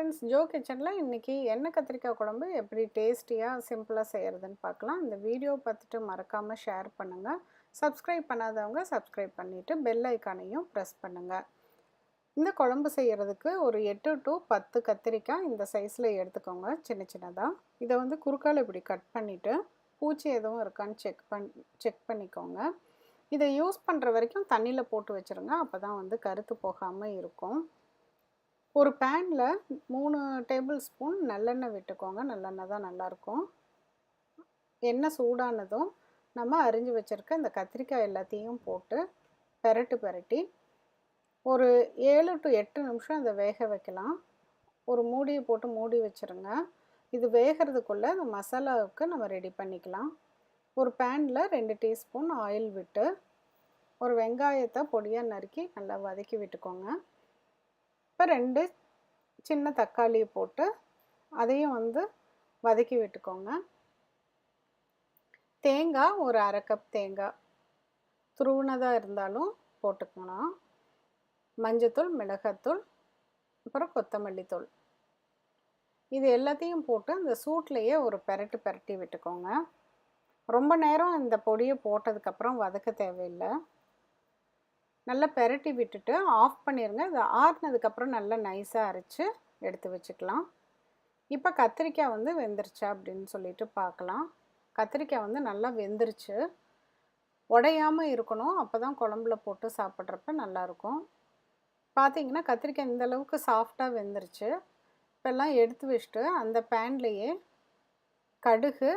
Friends, Joe கிச்சனில் இன்றைக்கி எண்ணெய் கத்திரிக்காய் குழம்பு எப்படி டேஸ்டியாக சிம்பிளாக செய்கிறதுன்னு பார்க்கலாம். இந்த வீடியோ பார்த்துட்டு மறக்காமல் ஷேர் பண்ணுங்கள். சப்ஸ்கிரைப் பண்ணாதவங்க சப்ஸ்கிரைப் பண்ணிவிட்டு பெல் ஐக்கானையும் ப்ரெஸ் பண்ணுங்கள். இந்த குழம்பு செய்கிறதுக்கு ஒரு 8 to 10 கத்திரிக்காய் இந்த சைஸில் எடுத்துக்கோங்க, சின்ன சின்னதாக. இதை வந்து குறுக்கால் இப்படி கட் பண்ணிவிட்டு பூச்சி எதுவும் இருக்கான்னு செக் பண்ணிக்கோங்க. இதை யூஸ் பண்ணுற வரைக்கும் தண்ணியில் போட்டு வச்சுருங்க, அப்போ தான் வந்து கருத்து போகாமல் இருக்கும். ஒரு பேனில் 3 டேபிள் ஸ்பூன் நல்லெண்ணெய் விட்டுக்கோங்க. நல்லெண்ணெய் தான் நல்லாயிருக்கும். எண்ணெய் சூடானதும் நம்ம அரிஞ்சு வச்சுருக்க இந்த கத்திரிக்காய் எல்லாத்தையும் போட்டு பெரட்டி ஒரு 7 to 8 நிமிஷம் இதை வேக வைக்கலாம். ஒரு மூடியை போட்டு மூடி வச்சுருங்க. இது வேகிறதுக்குள்ளே இந்த மசாலாவுக்கு நம்ம ரெடி பண்ணிக்கலாம். ஒரு பேனில் 2 டீஸ்பூன் ஆயில் விட்டு ஒரு வெங்காயத்தை பொடியாக நறுக்கி நல்லா வதக்கி விட்டுக்கோங்க. இப்போ 2 சின்ன தக்காளி போட்டு அதையும் வந்து வதக்கி விட்டுக்கோங்க. தேங்காய் ஒரு 1/2 கப் தேங்காய் துருவினதாக இருந்தாலும் போட்டுக்கலாம். மஞ்சத்தூள், மிளகாத்தூள், அப்புறம் கொத்தமல்லி தூள், இது எல்லாத்தையும் போட்டு அந்த சூட்லேயே ஒரு பெரட்டி விட்டுக்கோங்க. ரொம்ப நேரம் இந்த பொடியை போட்டதுக்கப்புறம் வதக்க தேவையில்லை. நல்லா பெரட்டி விட்டுட்டு ஆஃப் பண்ணிடுங்க. இது ஆறுனதுக்கப்புறம் நல்லா நைஸாக அரைச்சி எடுத்து வச்சுக்கலாம். இப்போ கத்திரிக்காய் வந்து வெந்துருச்சா அப்படின்னு சொல்லிட்டு பார்க்கலாம். கத்திரிக்காய் வந்து நல்லா வெந்துருச்சு. உடையாமல் இருக்கணும், அப்போ தான் குழம்புல போட்டு சாப்பிட்றப்ப நல்லாயிருக்கும். பார்த்தீங்கன்னா கத்திரிக்காய் இந்தளவுக்கு சாஃப்டாக வெந்துருச்சு. இப்போல்லாம் எடுத்து வச்சுட்டு அந்த பேன்லேயே கடுகு,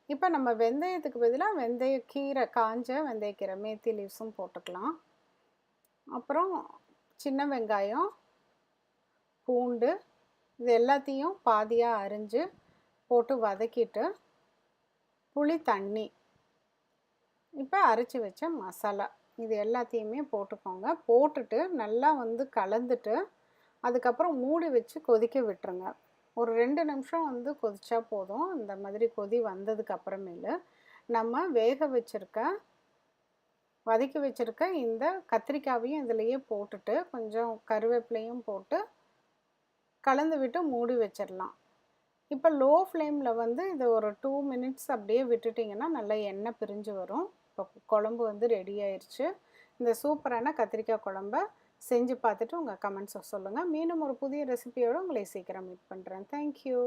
இப்போ நம்ம வெந்தயத்துக்கு பதிலாக வெந்தயக்கீரை, காஞ்ச வெந்தயக்கீரை, மேத்தி லீவ்ஸும் போட்டுக்கலாம். அப்புறம் சின்ன வெங்காயம், பூண்டு, இது எல்லாத்தையும் பாதியாக அரிஞ்சு போட்டு வதக்கிட்டு புளி தண்ணி, இப்போ அரைச்சி வச்ச மசாலா, இது எல்லாத்தையுமே போட்டுக்கோங்க. போட்டுட்டு நல்லா வந்து கலந்துட்டு அதுக்கப்புறம் மூடி வச்சு கொதிக்க விட்டுருங்க. ஒரு 2 நிமிஷம் வந்து கொதிச்சா போதும். இந்த மாதிரி கொதி வந்ததுக்கு அப்புறமேலு நம்ம வதக்கி வச்சுருக்க இந்த கத்திரிக்காயையும் இதிலையே போட்டுட்டு கொஞ்சம் கருவேப்பிலையும் போட்டு கலந்து விட்டு மூடி வச்சிடலாம். இப்போ லோ ஃப்ளேமில் வந்து இதை ஒரு 2 மினிட்ஸ் அப்படியே விட்டுட்டிங்கன்னா நல்லா எண்ணெய் பிரிஞ்சு வரும். இப்போ குழம்பு வந்து ரெடி ஆயிடுச்சு. இந்த சூப்பரான கத்திரிக்காய் குழம்ப செஞ்சு பார்த்துட்டு உங்கள் கமெண்ட்ஸை சொல்லுங்கள். மீண்டும் ஒரு புதிய ரெசிபியோடு உங்களை சீக்கிரம் மீட் பண்ணுறேன். தேங்க்யூ.